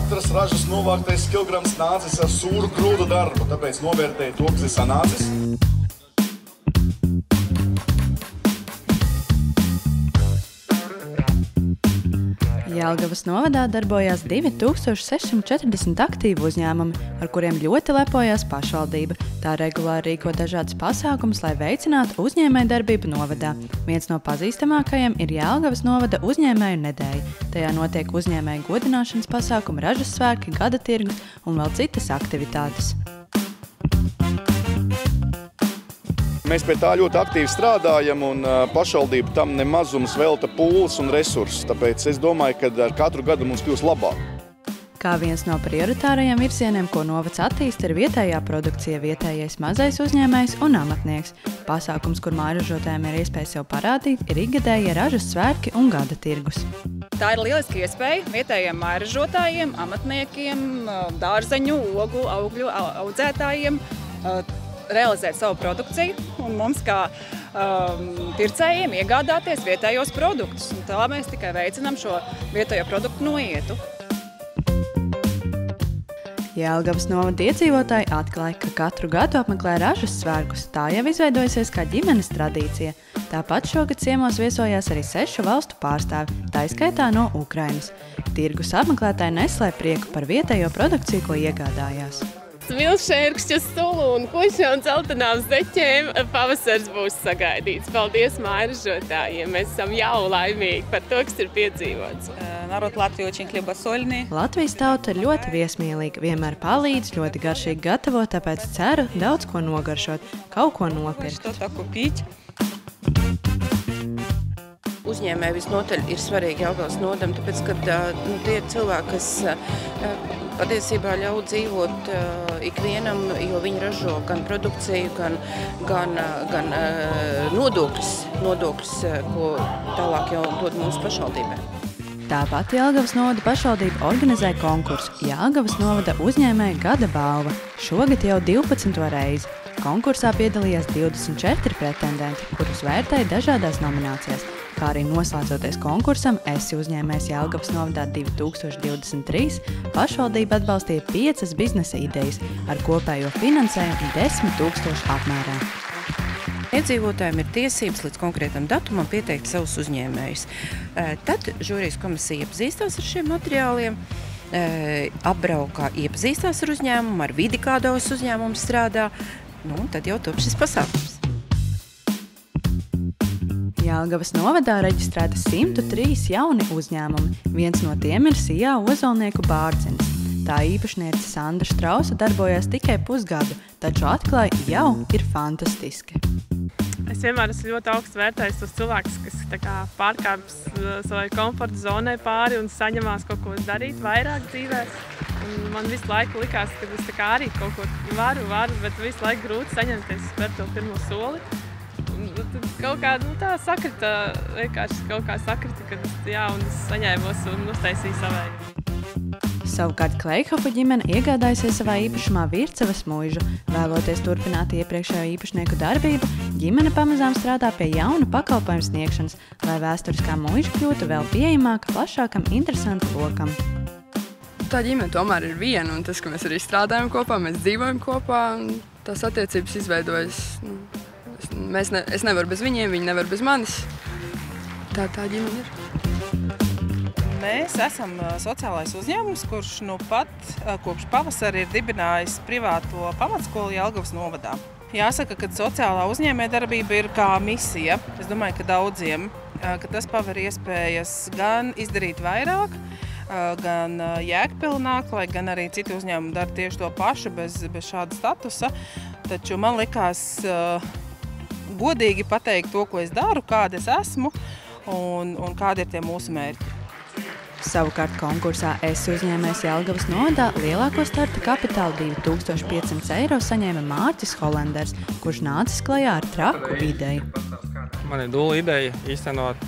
katras ražas novāktais kilograms nācis ar sūru grūdu darbu, tāpēc novērtēju to, kas ir sanācis. Jelgavas novadā darbojās 2640 aktīvu uzņēmumi, ar kuriem ļoti lepojās pašvaldība. Tā regulāri rīko dažādas pasākumus, lai veicinātu uzņēmējdarbību novadā. Viens no pazīstamākajiem ir Jelgavas novada uzņēmēju nedēļa. Tajā notiek uzņēmēju godināšanas pasākumi, ražas svētki, gada tirgus un vēl citas aktivitātes. Mēs pie tā ļoti aktīvi strādājam, un pašvaldība tam nemazums velta pūles un resursus, tāpēc es domāju, ka ar katru gadu mums kļūs labāk. Kā viens no prioritārajiem virzieniem, ko novads attīsta, ir vietējā produkcija, vietējais mazais uzņēmējs un amatnieks. Pasākums, kur mājražotājiem ir iespēja sev parādīt, ir ikgadējie ražas svētki un gada tirgus. Tā ir lieliska iespēja vietējiem mājražotājiem, amatniekiem, dārzeņu, ogu, augļu audzētājiem realizēt savu produkciju un mums kā pircējiem iegādāties vietējos produktus. Un tā mēs tikai veicinām šo vietējo produktu noietu. Jelgavas novada iedzīvotāji atklāja, ka katru gadu apmeklē ražas svētkus. Tā jau izveidojusies kā ģimenes tradīcija. Tāpat šogad ciemos viesojās arī 6 valstu pārstāvi, tā izskaitā no Ukrainas. Tirgus apmeklētāji neslēp prieku par vietējo produkciju, ko iegādājās. Milšērkšķa sulu un kuša un celtenām zeķēm pavasars būs sagaidīts. Paldies mājražotājiem, mēs esam jau laimīgi par to, kas ir piedzīvots. Народ Латвии очень хлебосольный. Latvijas tauta ir ļoti viesmīlīga, vienmēr palīdz, ļoti garšīgi gatavo, tāpēc ceru daudz ko nogaršot, kaut ko nopirkt. Что-то купить. Uzņēmēji visnotaļ ir svarīgi Jelgavas novadam, tāpēc, ka tie ir cilvēki, kas patiesībā ļauj dzīvot ikvienam, jo viņi ražo gan produkciju, gan nodokļus, ko tālāk jau dod mūsu pašvaldībai. Tāpat Jelgavas novada pašvaldība organizē konkursu Jelgavas novada uzņēmēja gada balva. Šogad jau 12. reizi. Konkursā piedalījās 24 pretendenti, kurus vērtēja dažādās nominācijās, kā arī noslēdzoties konkursam Esi uzņēmējs Jelgavas novadā 2023, pašvaldība atbalstīja 5 biznesa idejas ar kopējo finansējumu 10 000 apmērā. Iedzīvotājiem ir tiesības līdz konkrētam datumam pieteikt savus uzņēmējus. Tad žūrijas komisija iepazīstās ar šiem materiāliem, apbraukā iepazīstās ar uzņēmumu, ar vidi, kādos uzņēmums strādā, un tad jau top šis pasākums. Jelgavas novadā reģistrēta 103 jauni uzņēmumi. Viens no tiem ir Sijā ozolnieku Bārdzins. Tā īpašniece Sandra Strausa darbojās tikai pusgadu, taču atklāja jau ir fantastiski. Es vienmēr esmu ļoti augstu vērtējis tos cilvēkus, kas pārkāpjas savai komforta zonai pāri un saņemās kaut ko darīt vairāk dzīvē. Un man visu laiku likās, ka es arī kaut ko varu, bet visu laiku grūti saņemties spērt to pirmo soli. Tad kaut kā tā sakrita, vienkārši kaut kā sakrita, kad es saņēmos un uztaisīju savēju. Savukārt Kleihofa ģimene iegādājusies savā īpašumā Vircavas muižu. Vēloties turpināt iepriekšējo īpašnieku darbību, ģimene pamazām strādā pie jauna pakalpojumu sniegšanas, lai vēsturiskā muiža kļūtu vēl pieejamāka plašākam interesantu lokam. Tā ģimene tomēr ir viena, un tas, ka mēs arī strādājam kopā, mēs dzīvojam kopā, un tās attiecības izveidojas. Es nevaru bez viņiem, viņi nevar bez manis. Tā ģimene ir. Mēs esam sociālais uzņēmums, kurš kopš pavasara ir dibinājis privāto pamatskolu Jelgavas novadā. Jāsaka, ka sociālā uzņēmējdarbība ir kā misija. Es domāju, ka daudziem, ka tas paver iespējas gan izdarīt vairāk, gan jēgpilnāk, lai gan arī citi uzņēmumi dara tieši to pašu bez šāda statusa. Taču man likās godīgi pateikt to, ko es daru, kāda es esmu un kādi ir tie mūsu mērķi. Savukārt konkursā Esi uzņēmējs Jelgavas novadā lielāko starta kapitālu 2500 eiro saņēma Mārcis Holenders, kurš nācis klajā ar traku ideju. Man ir dūla ideja īstenot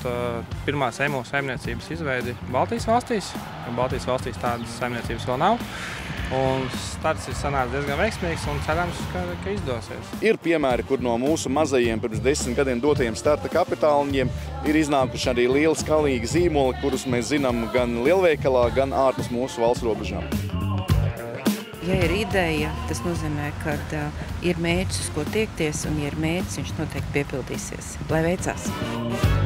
pirmās emo saimniecības izveidi Baltijas valstīs. Baltijas valstīs tādas saimniecības vēl nav. Un starts ir sanācis diezgan veiksmīgs un cerams, ka izdosies. Ir piemēri, kur no mūsu mazajiem pirms 10 gadiem dotajiem starta kapitāliņiem ir iznākuši arī lieli skalīgi zīmoli, kurus mēs zinām gan lielveikalā, gan ārpus mūsu valsts robežām. Ja ir ideja, tas nozīmē, ka ir mērķis, uz ko tiekties, un ja ir mērķis, viņš noteikti piepildīsies. Lai veicās!